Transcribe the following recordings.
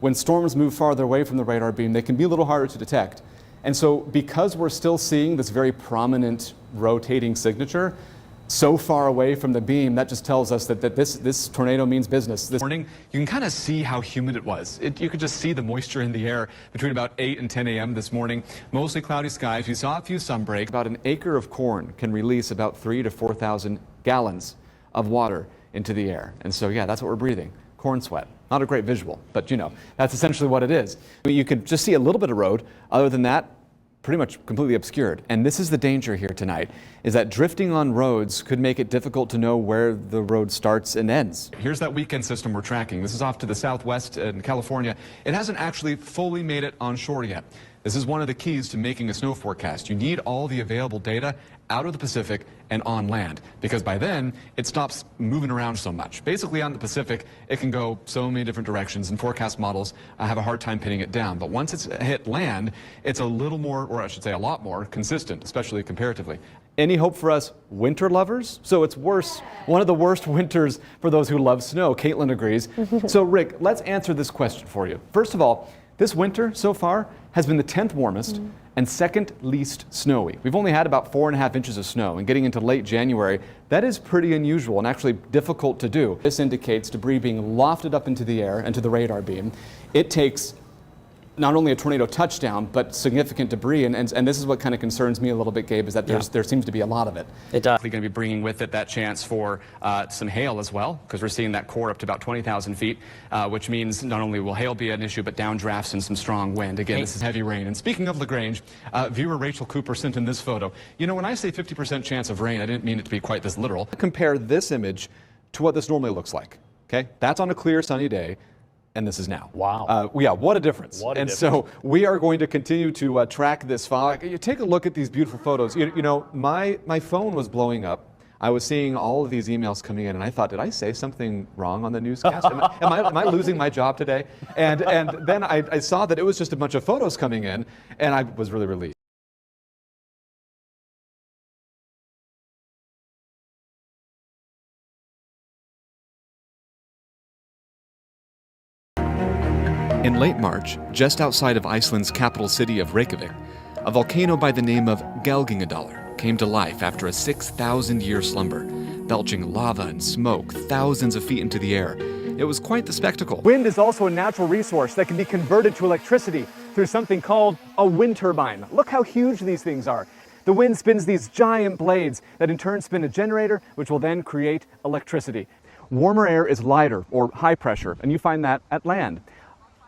when storms move farther away from the radar beam, they can be a little harder to detect. And so because we're still seeing this very prominent rotating signature so far away from the beam, that just tells us that this tornado means business. This morning, you can kind of see how humid it was. You could just see the moisture in the air between about 8 and 10 a.m. this morning. Mostly cloudy skies. You saw a few sunbreaks. About an acre of corn can release about 3,000 to 4,000 gallons of water into the air. And so, yeah, that's what we're breathing. Corn sweat. Not a great visual, but you know, that's essentially what it is. You could just see a little bit of road. Other than that, pretty much completely obscured. And this is the danger here tonight, is that drifting on roads could make it difficult to know where the road starts and ends. Here's that weekend system we're tracking. This is off to the southwest in California. It hasn't actually fully made it onshore yet. This is one of the keys to making a snow forecast. You need all the available data out of the Pacific and on land, because by then it stops moving around so much. Basically on the Pacific, it can go so many different directions, and forecast models have a hard time pinning it down. But once it's hit land, it's a little more, or I should say a lot more, consistent, especially comparatively. Any hope for us winter lovers? So it's worse, one of the worst winters for those who love snow. Caitlin agrees. So Rick, let's answer this question for you. First of all, this winter so far has been the 10th warmest and second least snowy. We've only had about 4.5 inches of snow, and getting into late January, that is pretty unusual and actually difficult to do. This indicates debris being lofted up into the air and to the radar beam. It takes not only a tornado touchdown, but significant debris, and this is what kind of concerns me a little bit, Gabe, is that there seems to be a lot of it. It does. We're going to be bringing with it that chance for some hail as well, because we're seeing that core up to about 20,000 feet, which means not only will hail be an issue, but downdrafts and some strong wind. Again, this is heavy rain. And speaking of LaGrange, viewer Rachel Cooper sent in this photo. You know, when I say 50% chance of rain, I didn't mean it to be quite this literal. Compare this image to what this normally looks like, okay? That's on a clear, sunny day. And this is now. Wow. Yeah, what a difference. What a difference. So we are going to continue to track this fog. You take a look at these beautiful photos. You know, my phone was blowing up. I was seeing all of these emails coming in, and I thought, did I say something wrong on the newscast? Am I losing my job today? And then I saw that it was just a bunch of photos coming in, and I was really relieved. In late March, just outside of Iceland's capital city of Reykjavik, a volcano by the name of Gelgingadalir came to life after a 6,000-year slumber, belching lava and smoke thousands of feet into the air. It was quite the spectacle. Wind is also a natural resource that can be converted to electricity through something called a wind turbine. Look how huge these things are. The wind spins these giant blades that in turn spin a generator, which will then create electricity. Warmer air is lighter, or high pressure, and you find that at land.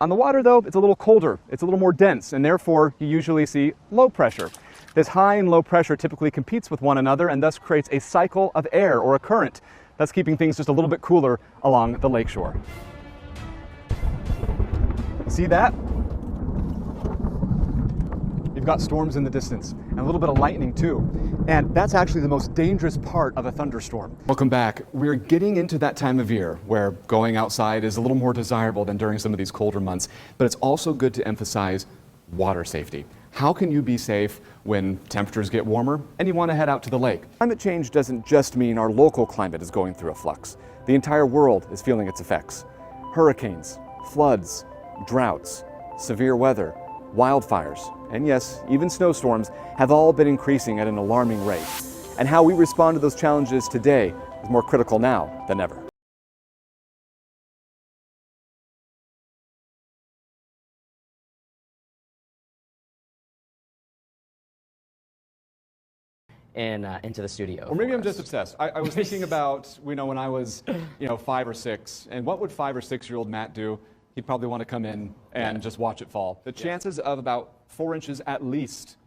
On the water, though, it's a little colder, it's a little more dense, and therefore you usually see low pressure. This high and low pressure typically competes with one another and thus creates a cycle of air or a current, thus keeping things just a little bit cooler along the lakeshore. See that? You've got storms in the distance and a little bit of lightning too. And that's actually the most dangerous part of a thunderstorm. Welcome back. We're getting into that time of year where going outside is a little more desirable than during some of these colder months, but it's also good to emphasize water safety. How can you be safe when temperatures get warmer and you want to head out to the lake? Climate change doesn't just mean our local climate is going through a flux. The entire world is feeling its effects. Hurricanes, floods, droughts, severe weather, wildfires, and yes, even snowstorms have all been increasing at an alarming rate. And how we respond to those challenges today is more critical now than ever. Into the studio. Or maybe I'm just obsessed. I was thinking about, when I was 5 or 6, and what would 5 or 6-year-old Matt do? He'd probably want to come in and just watch it fall. The chances of about 4 inches at least,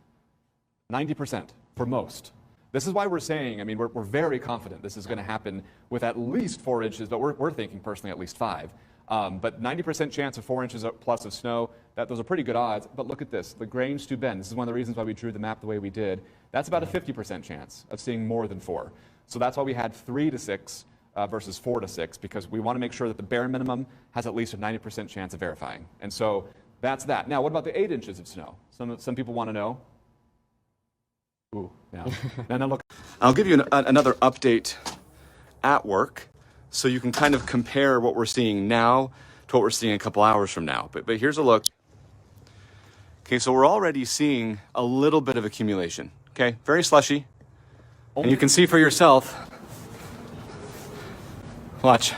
90% for most. This is why we're saying, we're very confident this is going to happen with at least 4 inches, but we're thinking personally at least 5. But 90% chance of 4 inches plus of snow, those are pretty good odds. But look at this, LaGrange to Bend. This is one of the reasons why we drew the map the way we did. That's about a 50% chance of seeing more than 4. So that's why we had 3 to 6 versus 4 to 6, because we want to make sure that the bare minimum has at least a 90% chance of verifying. And so that's that. Now, what about the 8 inches of snow? Some people want to know. Ooh, now look. I'll give you another update at work, so you can kind of compare what we're seeing now to what we're seeing a couple hours from now. But here's a look. Okay, so we're already seeing a little bit of accumulation. Okay, very slushy. And you can see for yourself. Watch.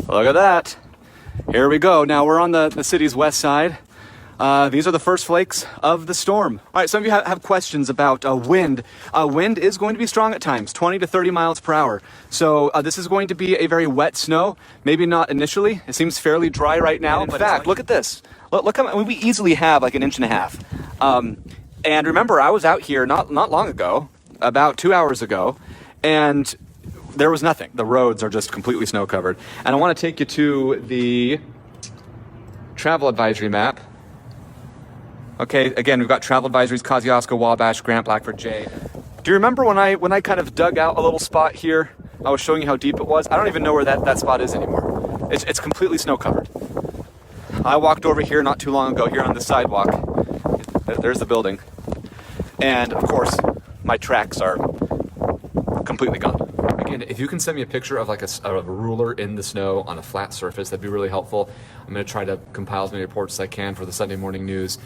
Look at that. Here we go. Now we're on the city's west side. These are the first flakes of the storm. All right, some of you have questions about wind. Wind is going to be strong at times, 20 to 30 miles per hour. So this is going to be a very wet snow. Maybe not initially. It seems fairly dry right now. In fact, look at this. Look how we easily have like an inch and a half. And remember, I was out here not long ago, about 2 hours ago, and there was nothing. The roads are just completely snow covered. And I want to take you to the travel advisory map. Okay, again, we've got travel advisories, Kosciuszko, Wabash, Grant, Blackford, Jay. Do you remember when I kind of dug out a little spot here? I was showing you how deep it was. I don't even know where that spot is anymore. It's completely snow covered. I walked over here not too long ago here on the sidewalk. There's the building. And of course, my tracks are completely gone. Again, if you can send me a picture of like a ruler in the snow on a flat surface, that'd be really helpful. I'm going to try to compile as many reports as I can for the Sunday morning news.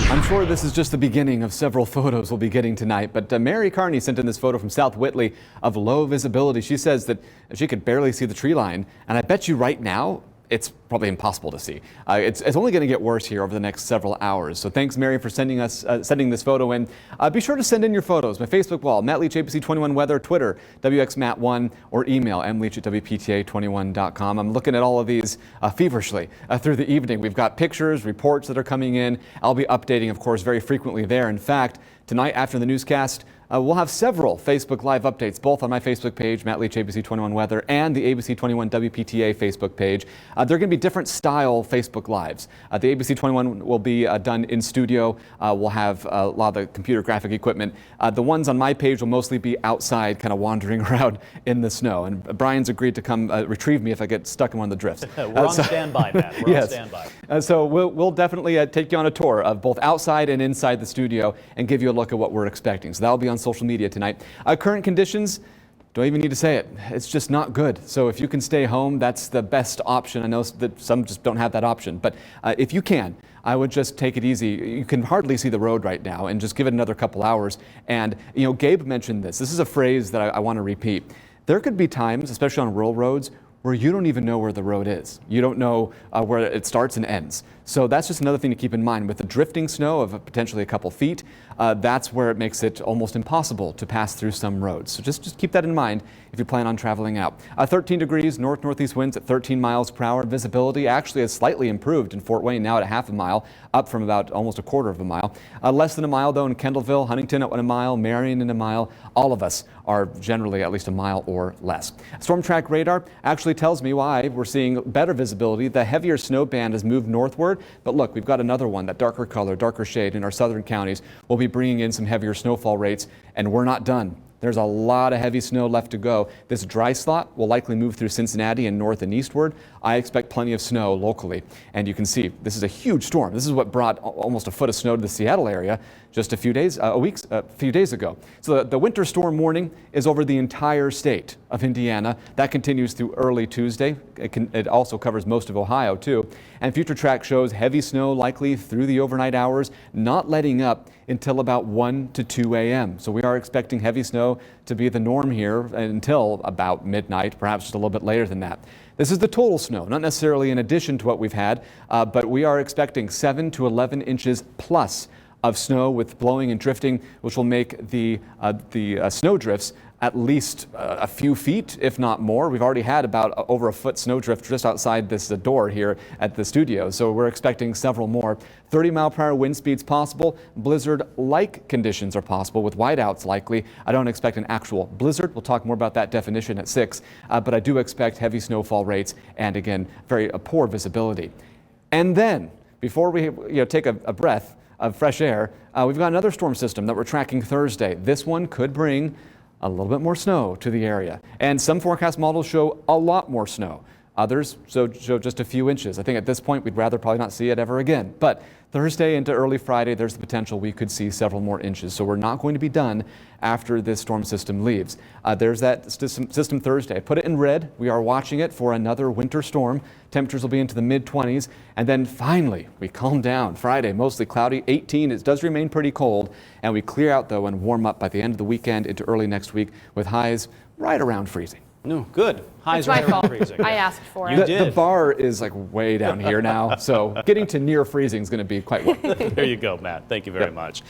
I'm sure this is just the beginning of several photos we'll be getting tonight, but Mary Carney sent in this photo from South Whitley of low visibility. She says that she could barely see the tree line, and I bet you right now it's probably impossible to see. It's only going to get worse here over the next several hours. So thanks, Mary, for sending this photo in. Be sure to send in your photos. My Facebook wall, Matt Leach, ABC 21 Weather, Twitter, WXMatt1, or email mleach@WPTA21.com. I'm looking at all of these feverishly through the evening. We've got pictures, reports that are coming in. I'll be updating, of course, very frequently there. In fact, tonight after the newscast, we'll have several Facebook Live updates, both on my Facebook page, Matt Leach, ABC 21 Weather, and the ABC 21 WPTA Facebook page. They're going to be different style Facebook Lives. The ABC 21 will be done in studio. We'll have a lot of the computer graphic equipment. The ones on my page will mostly be outside, kind of wandering around in the snow. And Brian's agreed to come retrieve me if I get stuck in one of the drifts. We're on standby, Matt. We're on standby. So we'll definitely take you on a tour of both outside and inside the studio and give you a look at what we're expecting. So that'll be on social media tonight. Current conditions, don't even need to say it. It's just not good. So if you can stay home, that's the best option. I know that some just don't have that option, but if you can, I would just take it easy. You can hardly see the road right now, and just give it another couple hours. And you know, Gabe mentioned this. This is a phrase that I want to repeat. There could be times, especially on rural roads, where you don't even know where the road is. You don't know where it starts and ends. So that's just another thing to keep in mind. With the drifting snow of potentially a couple feet, that's where it makes it almost impossible to pass through some roads. So just keep that in mind if you plan on traveling out. 13 degrees, north-northeast winds at 13 miles per hour. Visibility actually has slightly improved in Fort Wayne, now at a half a mile, up from about almost a quarter of a mile. Less than a mile though in Kendallville, Huntington at 1 mile, Marion in a mile. All of us are generally at least a mile or less. Storm track radar actually tells me why we're seeing better visibility. The heavier snow band has moved northward, but look, we've got another one, that darker color, darker shade in our southern counties. We'll be bringing in some heavier snowfall rates, and we're not done. There's a lot of heavy snow left to go. This dry slot will likely move through Cincinnati and north and eastward. I expect plenty of snow locally. And you can see this is a huge storm. This is what brought almost a foot of snow to the Seattle area just a few days ago. So the winter storm warning is over the entire state of Indiana. That continues through early Tuesday. It also covers most of Ohio too. And future track shows heavy snow likely through the overnight hours, not letting up until about 1 to 2 a.m. So we are expecting heavy snow to be the norm here until about midnight, perhaps just a little bit later than that. This is the total snow, not necessarily in addition to what we've had, but we are expecting 7 to 11 inches plus of snow with blowing and drifting, which will make the snow drifts at least a few feet, if not more. We've already had about over a foot snowdrift just outside this door here at the studio, so we're expecting several more. 30-mile-per-hour wind speeds possible. Blizzard-like conditions are possible with whiteouts likely. I don't expect an actual blizzard. We'll talk more about that definition at 6, but I do expect heavy snowfall rates and, again, very poor visibility. And then, before we take a breath of fresh air, we've got another storm system that we're tracking Thursday. This one could bring a little bit more snow to the area, and some forecast models show a lot more snow. Others show just a few inches. I think at this point we'd rather probably not see it ever again. But Thursday into early Friday, there's the potential we could see several more inches. So we're not going to be done after this storm system leaves. There's that system Thursday. I put it in red. We are watching it for another winter storm. Temperatures will be into the mid-20s. And then finally, we calm down. Friday, mostly cloudy, 18. It does remain pretty cold. And we clear out, though, and warm up by the end of the weekend into early next week with highs right around freezing. No, good. Highs It's my right around fault. freezing. I asked for You it. did. The bar is like way down here now. So getting to near freezing is going to be quite warm. There you go, Matt. Thank you very much.